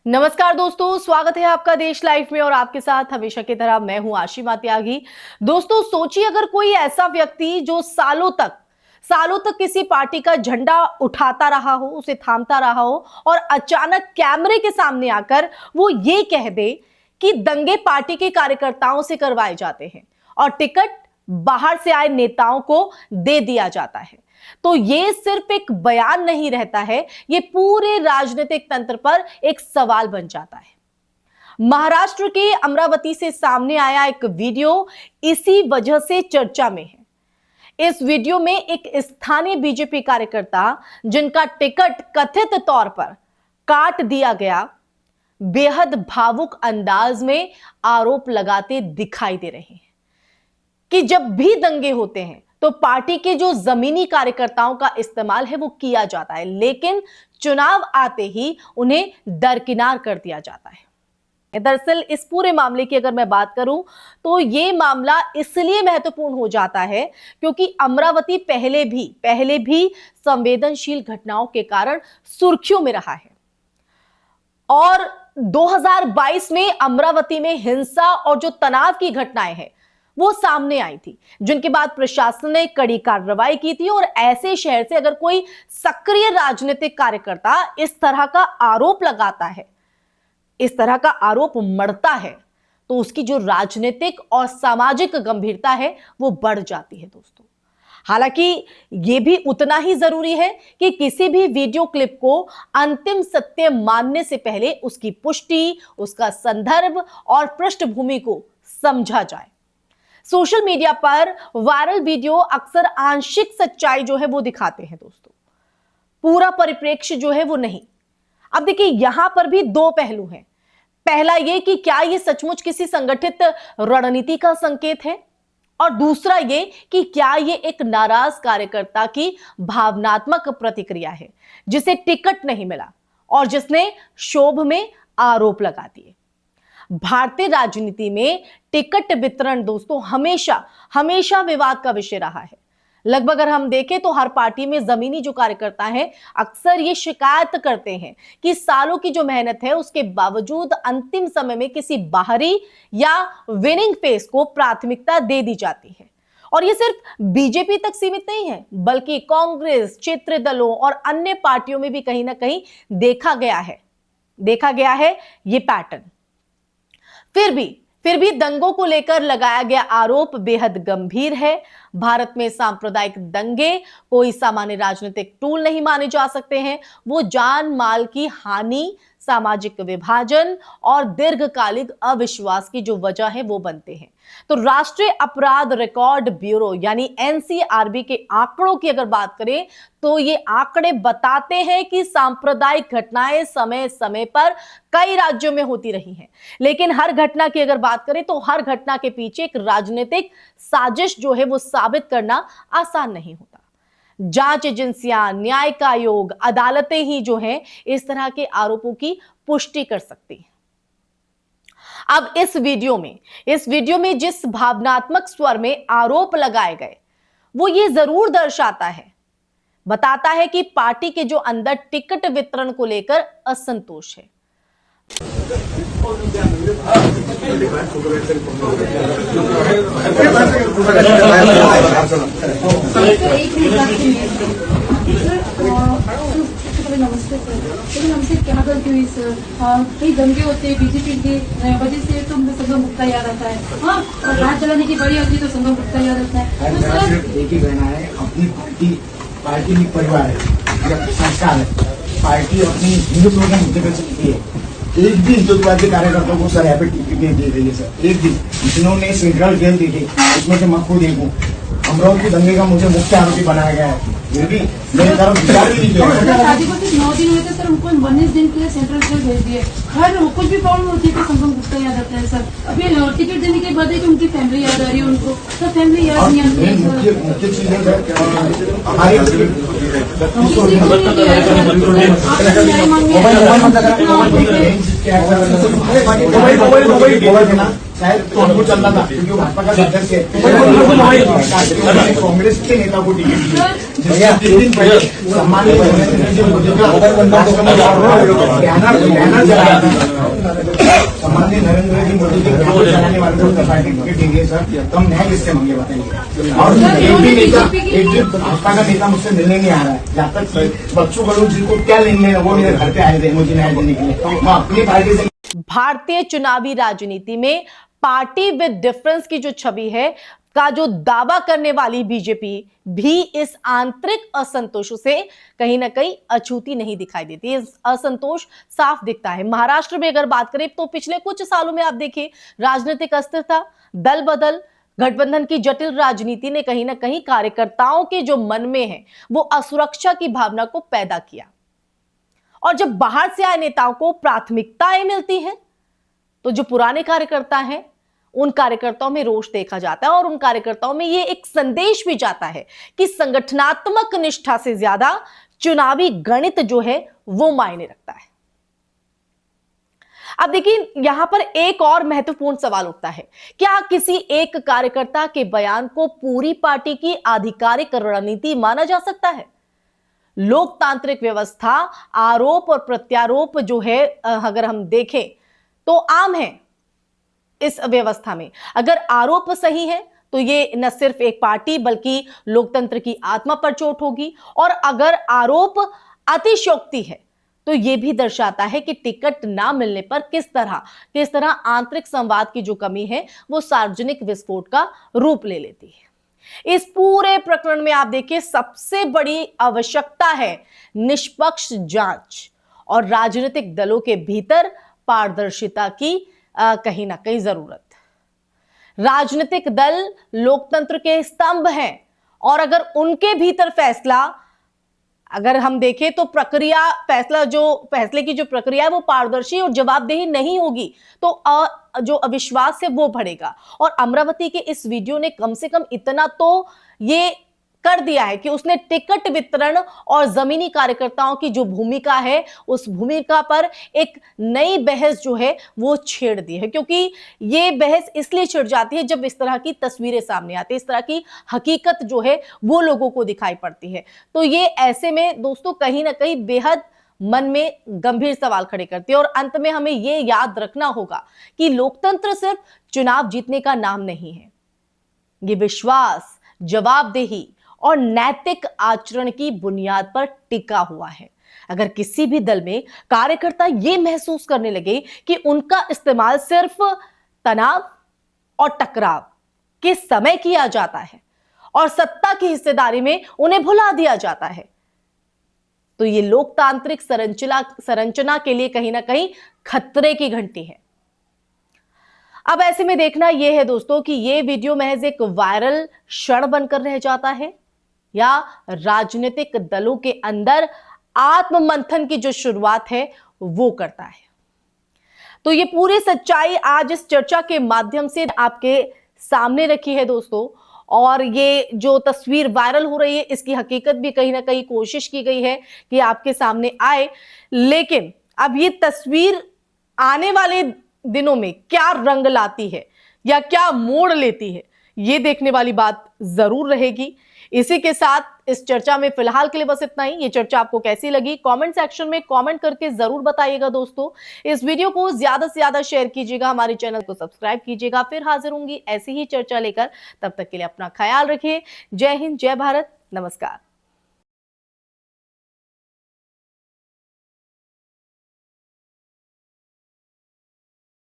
नमस्कार दोस्तों, स्वागत है आपका देश लाइव में और आपके साथ हमेशा की तरह मैं हूं आशिमा त्यागी। दोस्तों सोचिए, अगर कोई ऐसा व्यक्ति जो सालों तक किसी पार्टी का झंडा उठाता रहा हो, उसे थामता रहा हो और अचानक कैमरे के सामने आकर वो ये कह दे कि दंगे पार्टी के कार्यकर्ताओं से करवाए जाते हैं और टिकट बाहर से आए नेताओं को दे दिया जाता है, तो ये सिर्फ एक बयान नहीं रहता है, ये पूरे राजनीतिक तंत्र पर एक सवाल बन जाता है। महाराष्ट्र के अमरावती से सामने आया एक वीडियो इसी वजह से चर्चा में है। इस वीडियो में एक स्थानीय बीजेपी कार्यकर्ता, जिनका टिकट कथित तौर पर काट दिया गया, बेहद भावुक अंदाज में आरोप लगाते दिखाई दे रहे हैं कि जब भी दंगे होते हैं तो पार्टी के जो जमीनी कार्यकर्ताओं का इस्तेमाल है वो किया जाता है, लेकिन चुनाव आते ही उन्हें दरकिनार कर दिया जाता है। दरअसल इस पूरे मामले की अगर मैं बात करूं तो ये मामला इसलिए महत्वपूर्ण हो जाता है क्योंकि अमरावती पहले भी संवेदनशील घटनाओं के कारण सुर्खियों में रहा है और 2022 में अमरावती में हिंसा और जो तनाव की घटनाएं हैं वो सामने आई थी, जिनके बाद प्रशासन ने कड़ी कार्रवाई की थी। और ऐसे शहर से अगर कोई सक्रिय राजनीतिक कार्यकर्ता इस तरह का आरोप लगाता है, इस तरह का आरोप मढ़ता है, तो उसकी जो राजनीतिक और सामाजिक गंभीरता है वो बढ़ जाती है दोस्तों। हालांकि ये भी उतना ही जरूरी है कि किसी भी वीडियो क्लिप को अंतिम सत्य मानने से पहले उसकी पुष्टि, उसका संदर्भ और पृष्ठभूमि को समझा जाए। सोशल मीडिया पर वायरल वीडियो अक्सर आंशिक सच्चाई जो है वो दिखाते हैं दोस्तों, पूरा परिप्रेक्ष्य जो है वो नहीं। अब देखिए, यहां पर भी दो पहलू हैं। पहला ये कि क्या ये सचमुच किसी संगठित रणनीति का संकेत है, और दूसरा ये कि क्या ये एक नाराज कार्यकर्ता की भावनात्मक प्रतिक्रिया है जिसे टिकट नहीं मिला और जिसने क्षोभ में आरोप लगा दिए। भारतीय राजनीति में टिकट वितरण दोस्तों हमेशा विवाद का विषय रहा है। लगभग अगर हम देखें तो हर पार्टी में जमीनी जो कार्यकर्ता हैं अक्सर ये शिकायत करते हैं कि सालों की जो मेहनत है उसके बावजूद अंतिम समय में किसी बाहरी या विनिंग फेस को प्राथमिकता दे दी जाती है। और ये सिर्फ बीजेपी तक सीमित नहीं है, बल्कि कांग्रेस, क्षेत्रीय दलों और अन्य पार्टियों में भी कहीं ना कहीं देखा गया है ये पैटर्न। फिर भी दंगों को लेकर लगाया गया आरोप बेहद गंभीर है। भारत में सांप्रदायिक दंगे कोई सामान्य राजनीतिक टूल नहीं माने जा सकते हैं। वो जान माल की हानि, सामाजिक विभाजन और दीर्घकालिक अविश्वास की जो वजह है वो बनते हैं। तो राष्ट्रीय अपराध रिकॉर्ड ब्यूरो यानी एनसीआरबी के आंकड़ों की अगर बात करें तो ये आंकड़े बताते हैं कि सांप्रदायिक घटनाएं समय समय पर कई राज्यों में होती रही हैं, लेकिन हर घटना की अगर बात करें तो हर घटना के पीछे एक राजनीतिक साजिश जो है वो साबित करना आसान नहीं होता। जांच एजेंसियां, न्यायिक आयोग, अदालतें ही जो हैं इस तरह के आरोपों की पुष्टि कर सकती हैं। अब इस वीडियो में जिस भावनात्मक स्वर में आरोप लगाए गए वो ये जरूर बताता है कि पार्टी के जो अंदर टिकट वितरण को लेकर असंतोष है। नमस्ते सर, लेकिन हमसे क्या गलती हुई सर? कई दंगे होते हैं बीजेपी की वजह से, तो हमको संगम मुक्ता याद आता है। हाँ, और रात जलाने की बड़ी होती है तो संगम मुक्ता याद आता है। तो सर एक ही कहना है, अपनी पार्टी में परिवार है, संस्कार है। पार्टी अपनी हिंदुत्व के मुद्दे पर चलती है। एक दिन हिंदुत्ववाद के कार्यकर्ताओं को सर यहाँ पे टिकट दे रही है सर। एक दिन जिन्होंने सेंट्रल जेल देखी उसमें से मैं खुद देखूँ, अमरावती दंगे का मुझे मुख्य आरोपी बनाया गया है, फिर भी मेरे तरफ विचार भी नहीं किया। 9 दिन हुए थे सर, हमको 19 दिन के लिए सेंट्रल जेल भेज दिए। हर कुछ भी प्रॉब्लम होती है तो संगम गुप्ता याद आता है सर। अभी टिकट देने के बाद है कि उनकी फैमिली याद आ रही है उनको, तो फैमिली याद नहीं आती है। मुख्य चीज है हमारी शायद तो हमको चलना था क्योंकि वो भाजपा का सदस्य है। कांग्रेस के नेता को टिकट दिया, जिसके 3 दिन पहले सम्मानित नरेंद्र मोदी का बैनर जलाया था। सम्मानित नरेंद्र मोदी के बैनर जलाने वाले को पार्टी टिकट देंगे सर, तो हम न्याय किससे मांगे बताइए। और एक भी भाजपा का नेता मुझसे मिलने नहीं आ रहा है, जब तक बच्चों को जिनको क्या लेने वो मेरे घर पे आए थे मुझे न्याय देने के लिए। मैं अपनी पार्टी से भारतीय चुनावी राजनीति में पार्टी विद डिफरेंस की जो छवि है का जो दावा करने वाली बीजेपी भी इस आंतरिक असंतोष से कहीं ना कहीं अछूती नहीं दिखाई देती। इस असंतोष साफ दिखता है। महाराष्ट्र में अगर बात करें तो पिछले कुछ सालों में आप देखिए राजनीतिक अस्थिरता, दल बदल, गठबंधन की जटिल राजनीति ने कहीं ना कहीं कार्यकर्ताओं के जो मन में है वो असुरक्षा की भावना को पैदा किया। और जब बाहर से आए नेताओं को प्राथमिकताएं मिलती हैं तो जो पुराने कार्यकर्ता हैं उन कार्यकर्ताओं में रोष देखा जाता है और उन कार्यकर्ताओं में ये एक संदेश भी जाता है कि संगठनात्मक निष्ठा से ज्यादा चुनावी गणित जो है वो मायने रखता है। अब देखिए यहां पर एक और महत्वपूर्ण सवाल उठता है, क्या किसी एक कार्यकर्ता के बयान को पूरी पार्टी की आधिकारिक रणनीति माना जा सकता है? लोकतांत्रिक व्यवस्था आरोप और प्रत्यारोप जो है अगर हम देखें तो आम है। इस व्यवस्था में अगर आरोप सही है तो ये न सिर्फ एक पार्टी बल्कि लोकतंत्र की आत्मा पर चोट होगी, और अगर आरोप अतिशयोक्ति है तो यह भी दर्शाता है कि टिकट ना मिलने पर किस तरह आंतरिक संवाद की जो कमी है वो सार्वजनिक विस्फोट का रूप ले लेती है। इस पूरे प्रकरण में आप देखिए सबसे बड़ी आवश्यकता है निष्पक्ष जांच और राजनीतिक दलों के भीतर पारदर्शिता की कहीं ना कहीं जरूरत। राजनीतिक दल लोकतंत्र के स्तंभ हैं और अगर उनके भीतर फैसला अगर हम देखें तो फैसले की जो प्रक्रिया है वो पारदर्शी और जवाबदेही नहीं होगी तो जो अविश्वास है वो बढ़ेगा। और अमरावती के इस वीडियो ने कम से कम इतना तो ये कर दिया है कि उसने टिकट वितरण और जमीनी कार्यकर्ताओं की जो भूमिका है उस भूमिका पर एक नई बहस जो है वो छेड़ दी है, क्योंकि ये बहस इसलिए छिड़ जाती है जब इस तरह की तस्वीरें सामने आती है, इस तरह की हकीकत जो है वो लोगों को दिखाई पड़ती है। तो ये ऐसे में दोस्तों कहीं ना कहीं बेहद मन में गंभीर सवाल खड़े करती है। और अंत में हमें ये याद रखना होगा कि लोकतंत्र सिर्फ चुनाव जीतने का नाम नहीं है, ये विश्वास, जवाबदेही और नैतिक आचरण की बुनियाद पर टिका हुआ है। अगर किसी भी दल में कार्यकर्ता यह महसूस करने लगे कि उनका इस्तेमाल सिर्फ तनाव और टकराव के समय किया जाता है और सत्ता की हिस्सेदारी में उन्हें भुला दिया जाता है, तो यह लोकतांत्रिक संरचना के लिए कहीं ना कहीं खतरे की घंटी है। अब ऐसे में देखना यह है दोस्तों कि यह वीडियो महज एक वायरल क्षण बनकर रह जाता है या राजनीतिक दलों के अंदर आत्ममंथन की जो शुरुआत है वो करता है। तो ये पूरी सच्चाई आज इस चर्चा के माध्यम से आपके सामने रखी है दोस्तों, और ये जो तस्वीर वायरल हो रही है इसकी हकीकत भी कहीं ना कहीं कोशिश की गई है कि आपके सामने आए, लेकिन अब ये तस्वीर आने वाले दिनों में क्या रंग लाती है या क्या मोड़ लेती है ये देखने वाली बात जरूर रहेगी। इसी के साथ इस चर्चा में फिलहाल के लिए बस इतना ही। ये चर्चा आपको कैसी लगी कमेंट सेक्शन में कमेंट करके जरूर बताइएगा दोस्तों। इस वीडियो को ज्यादा से ज्यादा शेयर कीजिएगा, हमारे चैनल को सब्सक्राइब कीजिएगा। फिर हाजिर होंगी ऐसी ही चर्चा लेकर, तब तक के लिए अपना ख्याल रखिए। जय हिंद, जय भारत, नमस्कार।